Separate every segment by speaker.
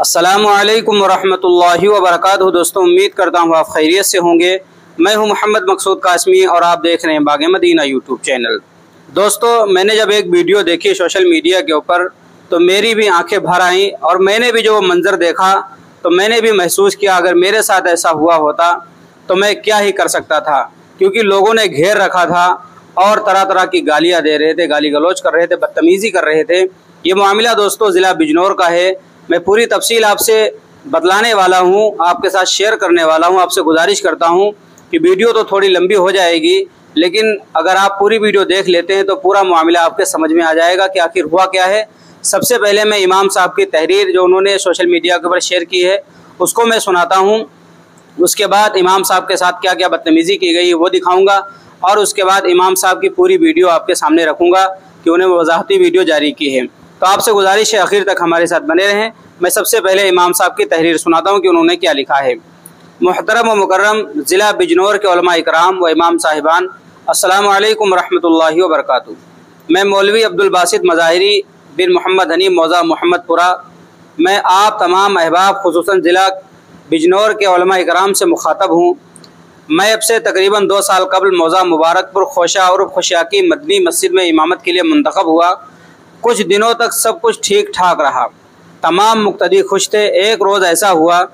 Speaker 1: अस्सलामुअलैकुम वरहमतुल्लाहि वबरकातुहू। दोस्तों, उम्मीद करता हूँ आप खैरियत से होंगे। मैं हूँ मोहम्मद मकसूद कासमी और आप देख रहे हैं बाग़ मदीना यूट्यूब चैनल। दोस्तों, मैंने जब एक वीडियो देखी सोशल मीडिया के ऊपर तो मेरी भी आंखें भर आईं और मैंने भी जो मंज़र देखा तो मैंने भी महसूस किया अगर मेरे साथ ऐसा हुआ होता तो मैं क्या ही कर सकता था, क्योंकि लोगों ने घेर रखा था और तरह तरह की गालियाँ दे रहे थे, गाली गलौज कर रहे थे, बदतमीज़ी कर रहे थे। ये मामला दोस्तों ज़िला बिजनौर का है। मैं पूरी तफसील आपसे बतलाने वाला हूँ, आपके साथ शेयर करने वाला हूँ। आपसे गुजारिश करता हूँ कि वीडियो तो थोड़ी लंबी हो जाएगी, लेकिन अगर आप पूरी वीडियो देख लेते हैं तो पूरा मामला आपके समझ में आ जाएगा कि आखिर हुआ क्या है। सबसे पहले मैं इमाम साहब की तहरीर जो उन्होंने सोशल मीडिया के ऊपर शेयर की है उसको मैं सुनाता हूँ। उसके बाद इमाम साहब के साथ क्या क्या बदतमीज़ी की गई वो दिखाऊँगा और उसके बाद इमाम साहब की पूरी वीडियो आपके सामने रखूँगा कि उन्हें वजाहती वीडियो जारी की है। तो आपसे गुजारिश है आखिर तक हमारे साथ बने रहें। मैं सबसे पहले इमाम साहब की तहरीर सुनाता हूँ कि उन्होंने क्या लिखा है। मुहतरम व मुकर्रम ज़िला बिजनौर के उलमा इकराम व इमाम साहिबान, अस्सलामु अलैकुम रहमतुल्लाहि व बरकातुहू। मैं मौलवी अब्दुल बासित मज़ाहिरी बिन मोहम्मद हनी मौज़ा मोहम्मदपुरा, मैं आप तमाम अहबाब खुसूसन ज़िला बिजनौर के उलमा इकराम से मुखातब हूँ। मैं अब से तकरीबन 2 साल कबल मौज़ा मुबारकपुर खोशा और खुशियाकी मदनी मस्जिद में इमामत के लिए मुंतखब हुआ। कुछ दिनों तक सब कुछ ठीक ठाक रहा, तमाम मुक्तदी खुश थे। एक रोज़ ऐसा हुआ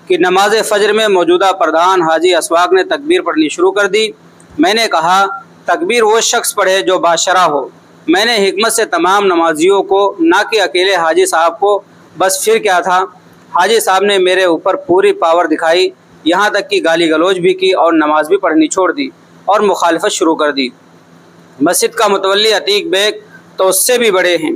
Speaker 1: कि नमाज फ़जर में मौजूदा प्रधान हाजी असवाक ने तकबीर पढ़नी शुरू कर दी। मैंने कहा, तकबीर वो शख्स पढ़े जो बाशरा हो। मैंने हिकमत से तमाम नमाजियों को, ना कि अकेले हाजी साहब को, बस फिर क्या था, हाजी साहब ने मेरे ऊपर पूरी पावर दिखाई, यहाँ तक कि गाली गलौज भी की और नमाज भी पढ़नी छोड़ दी और मुखालफत शुरू कर दी। मस्जिद का मुतवल्ली अतीक बेग तो उससे भी बड़े हैं,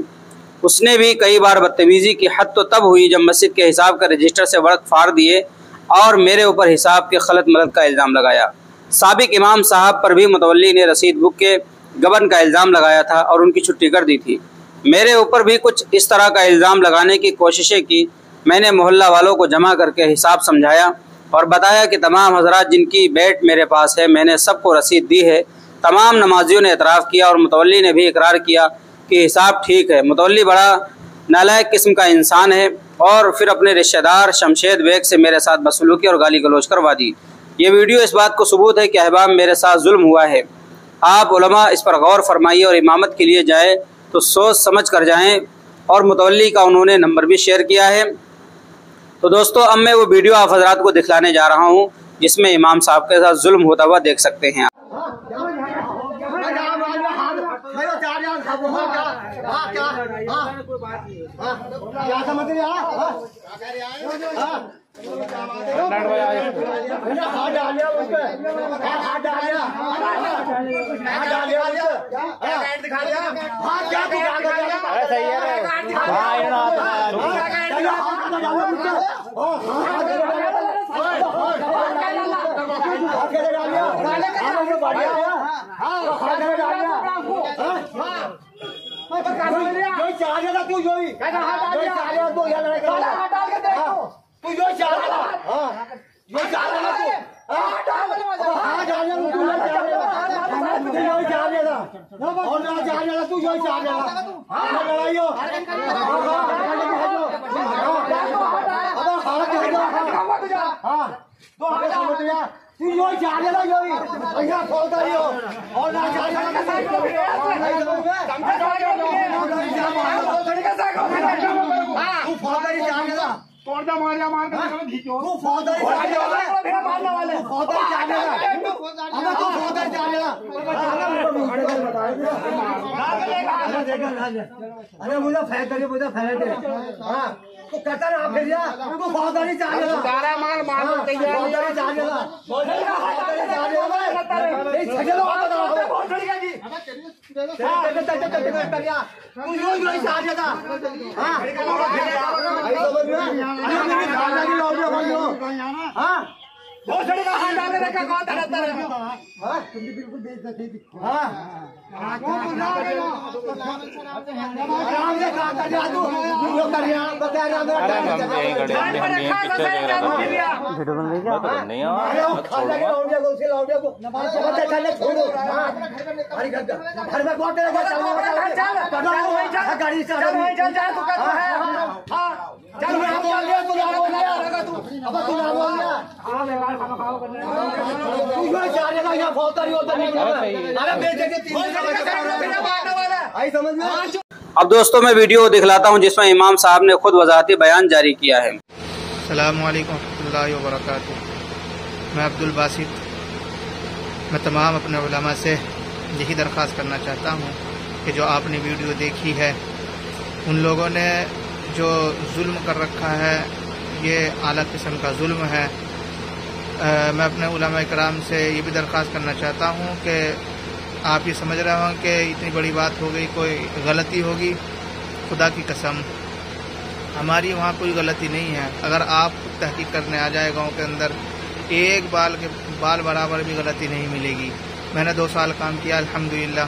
Speaker 1: उसने भी कई बार बदतमीज़ी की हद तो तब हुई जब मस्जिद के हिसाब का रजिस्टर से वर्क फाड़ दिए और मेरे ऊपर हिसाब के खलत मलत का इल्ज़ाम लगाया। साबिक इमाम साहब पर भी मुतवल्ली ने रसीद बुक के गबन का इल्ज़ाम लगाया था और उनकी छुट्टी कर दी थी। मेरे ऊपर भी कुछ इस तरह का इल्ज़ाम लगाने की कोशिशें की। मैंने मोहल्ला वालों को जमा करके हिसाब समझाया और बताया कि तमाम हजरात जिनकी बैट मेरे पास है मैंने सबको रसीद दी है। तमाम नमाजियों ने एतराफ़ किया और मुतवल्ली ने भी इकरार किया कि हिसाब ठीक है। मुतवल्ली बड़ा नालायक किस्म का इंसान है और फिर अपने रिश्तेदार शमशेद बेग से मेरे साथ बदसलूकी और गाली गलौज करवा दी। ये वीडियो इस बात को सबूत है कि अहबाब मेरे साथ जुल्म हुआ है। आप उलमा इस पर गौर फरमाइए और इमामत के लिए जाए तो सोच समझ कर जाएँ। और मुतवल्ली का उन्होंने नंबर भी शेयर किया है। तो दोस्तों, अब मैं वो वीडियो आप हजरात को दिखलाने जा रहा हूँ जिसमें इमाम साहब के साथ जुल्म होता हुआ देख सकते हैं।
Speaker 2: अरे मुझे फैले तो कहता ना फिर उनको फौजदारी चाहिए सारा माल मार फौजदारी चाहिए भोसड़ी का हाथ डालने का कौन डरता है? हाँ, तुम भी बिल्कुल बेइज्जती थी। हाँ, आराम से काम कर जादू, जो कर रहा बता रहा मेरा वीडियो बन रही क्या? नहीं यार, अरे वो खाना के लौंडे को उसके लौंडे को नमाज पढ़ते करने छोड़ो। हाँ, अरे घर में कौन तेरे घर चलने वाला है? चल, गाड़ी से चल, जा तू कर। हाँ, चल मैं बोल रहा हूँ
Speaker 1: अब दोस्तों मैं वीडियो दिखलाता हूं जिसमें इमाम साहब ने खुद वजाहती बयान जारी किया है।
Speaker 3: अस्सलामु अलैकुम रहमतुल्लाहि व बरकातुहू। मैं अब्दुल बासित, मैं तमाम अपने उलमा से यही दरख्वास्त करना चाहता हूँ कि जो आपने वीडियो देखी है, उन लोगों ने जो जुल्म कर रखा है ये आला किस्म का जुल्म है। मैं अपने उलमा इकराम से ये भी दरख्वास्त करना चाहता हूँ कि आप ये समझ रहे हों कि इतनी बड़ी बात हो गई, कोई गलती होगी, खुदा की कसम हमारी वहाँ कोई गलती नहीं है। अगर आप तहकीक करने आ जाए गांव के अंदर, एक बाल बराबर भी गलती नहीं मिलेगी। मैंने 2 साल काम किया, अल्हम्दुलिल्लाह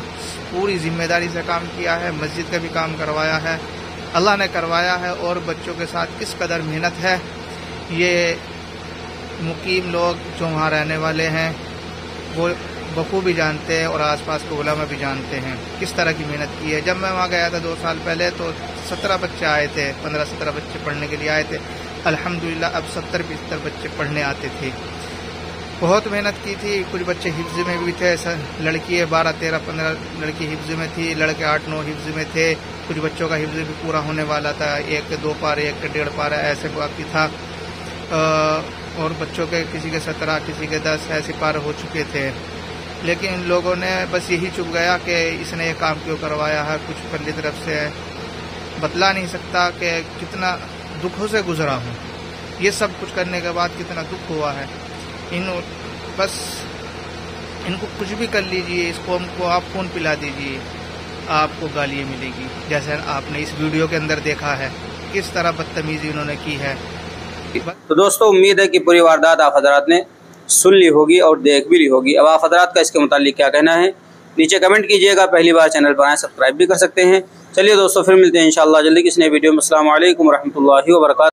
Speaker 3: पूरी जिम्मेदारी से काम किया है, मस्जिद का भी काम करवाया है, अल्लाह ने करवाया है। और बच्चों के साथ किस कदर मेहनत है ये मुकीम लोग जो वहाँ रहने वाले हैं वो बखूबी जानते हैं और आसपास के उलमा भी जानते हैं किस तरह की मेहनत की है। जब मैं वहाँ गया था 2 साल पहले तो 17 बच्चे आए थे, 15-17 बच्चे पढ़ने के लिए आए थे। अल्हम्दुलिल्लाह अब 70-75 बच्चे पढ़ने आते थे। बहुत मेहनत की थी। कुछ बच्चे हिफ्ज़ में भी थे, लड़की है 12-13-15 लड़की हिफ्ज़ में थी, लड़के 8-9 हिफ्ज़ में थे। कुछ बच्चों का हिफ्ज़ भी पूरा होने वाला था, 1 के 2 पारे 1 के 1.5 पारा ऐसे बाकी था। और बच्चों के किसी के 17 किसी के 10 ऐसे पार हो चुके थे। लेकिन इन लोगों ने बस यही चुप गया कि इसने ये काम क्यों करवाया है। कुछ पहली तरफ से बतला नहीं सकता कि कितना दुखों से गुजरा हूँ। ये सब कुछ करने के बाद कितना दुख हुआ है। बस इनको कुछ भी कर लीजिए, इस कौम को आप खून पिला दीजिए, आपको गालियाँ मिलेगी। जैसे आपने इस वीडियो के अंदर देखा है किस तरह बदतमीजी उन्होंने की है।
Speaker 1: तो दोस्तों उम्मीद है कि पूरी वारदात आप हजरात ने सुन ली होगी और देख भी ली होगी। अब आप हजरात का इसके मुतालिक क्या कहना है नीचे कमेंट कीजिएगा। पहली बार चैनल पर आए सब्सक्राइब भी कर सकते हैं। चलिए दोस्तों फिर मिलते हैं इंशाअल्लाह जल्दी किसी नई वीडियो में। अस्सलामु अलैकुम रहमतुल्लाहि व बरकातुहू।